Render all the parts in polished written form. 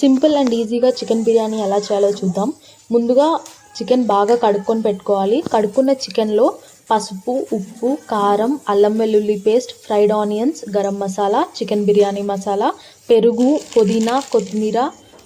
Simple and ఈజీగా chicken biryani ఎలా చేయాలో చూద్దాం. ముందుగా చికెన్ బాగా కడుక్కొని పెట్టుకోవాలి. కడుక్కున్న చికెన్లో పసుపు, ఉప్పు, కారం, అల్లం వెల్లుల్లి paste, fried onions, garam masala, chicken biryani masala, పెరుగు, పుదీనా, కొత్తిమీర,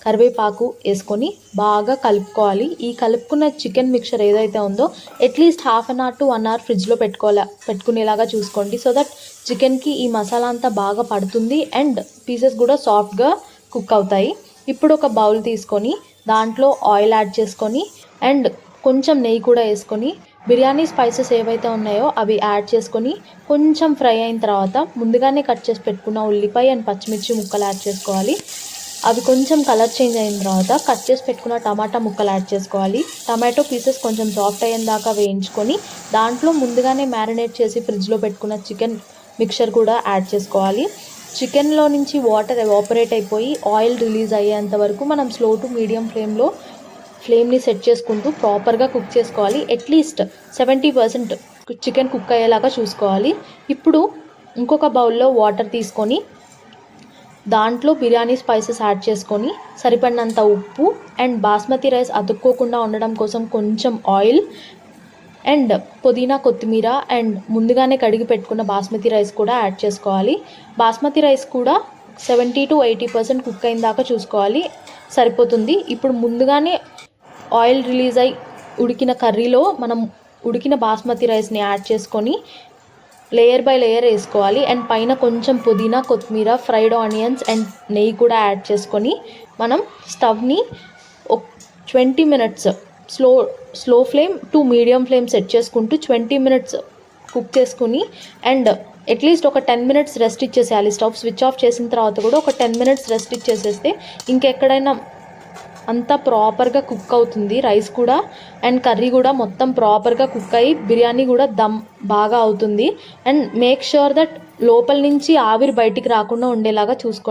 కరివేపాకు వేసుకొని బాగా కలుపుకోవాలి. ఈ కలుపుకున్న చికెన్ మిక్చర్ ఏదైతే ఉందో at least half an hour to 1 hour ఫ్రిడ్జ్లో పెట్టుకునేలాగా చూసుకోండి. సో దట్ చికెన్కి ఈ మసాలా అంతా బాగా పడుతుంది అండ్ పీసెస్ కూడా సాఫ్ట్గా కుక్ అవుతాయి. ఇప్పుడు ఒక బౌల్ తీసుకొని దాంట్లో ఆయిల్ యాడ్ చేసుకొని అండ్ కొంచెం నెయ్యి కూడా వేసుకొని బిర్యానీ స్పైసెస్ ఏవైతే ఉన్నాయో అవి యాడ్ చేసుకొని కొంచెం ఫ్రై అయిన తర్వాత ముందుగానే కట్ చేసి పెట్టుకున్న ఉల్లిపాయ అండ్ పచ్చిమిర్చి ముక్కలు యాడ్ చేసుకోవాలి. అవి కొంచెం కలర్ చేంజ్ అయిన తర్వాత కట్ చేసి పెట్టుకున్న టమాటా ముక్కలు యాడ్ చేసుకోవాలి. టమాటో పీసెస్ కొంచెం సాఫ్ట్ అయ్యేంత దాకా వేయించుకొని దాంట్లో ముందుగానే మ్యారినేట్ చేసి ఫ్రిడ్జ్లో పెట్టుకున్న చికెన్ మిక్చర్ కూడా యాడ్ చేసుకోవాలి. చికెన్లో నుంచి వాటర్ ఎవాపరేట్ అయిపోయి ఆయిల్ రిలీజ్ అయ్యేంత వరకు మనం స్లో టు మీడియం ఫ్లేమ్ని సెట్ చేసుకుంటూ ప్రాపర్గా కుక్ చేసుకోవాలి. అట్లీస్ట్ 70% చికెన్ కుక్ అయ్యేలాగా చూసుకోవాలి. ఇప్పుడు ఇంకొక బౌల్లో వాటర్ తీసుకొని దాంట్లో బిర్యానీ స్పైసెస్ యాడ్ చేసుకొని సరిపడినంత ఉప్పు అండ్ బాస్మతి రైస్ అతుక్కోకుండా ఉండడం కోసం కొంచెం ఆయిల్ అండ్ పుదీనా, కొత్తిమీర అండ్ ముందుగానే కడిగి పెట్టుకున్న బాస్మతి రైస్ కూడా యాడ్ చేసుకోవాలి. బాస్మతి రైస్ కూడా 70 to 80% కుక్ అయిన దాకా చూసుకోవాలి, సరిపోతుంది. ఇప్పుడు ముందుగానే ఆయిల్ రిలీజ్ అయ్యి ఉడికిన కర్రీలో మనం ఉడికిన బాస్మతి రైస్ని యాడ్ చేసుకొని లేయర్ బై లేయర్ వేసుకోవాలి అండ్ పైన కొంచెం పుదీనా, కొత్తిమీర, ఫ్రైడ్ ఆనియన్స్ అండ్ నెయ్యి కూడా యాడ్ చేసుకొని మనం స్టవ్ని 20 minutes slow flame to medium flame set చేసుకుంటూ 20 minutes కుక్ చేసుకుని అండ్ అట్లీస్ట్ ఒక 10 minutes రెస్ట్ ఇచ్చేసేయాలి. స్టవ్ స్విచ్ ఆఫ్ చేసిన తర్వాత కూడా ఒక 10 minutes రెస్ట్ ఇచ్చేసేస్తే ఇంకెక్కడైనా అంతా ప్రాపర్గా కుక్ అవుతుంది. రైస్ కూడా అండ్ కర్రీ కూడా మొత్తం ప్రాపర్గా కుక్ అయ్యి బిర్యానీ కూడా దమ్ బాగా అవుతుంది. అండ్ మేక్ ష్యూర్ దట్ లోపల నుంచి ఆవిరి బయటికి రాకుండా ఉండేలాగా చూసుకోండి.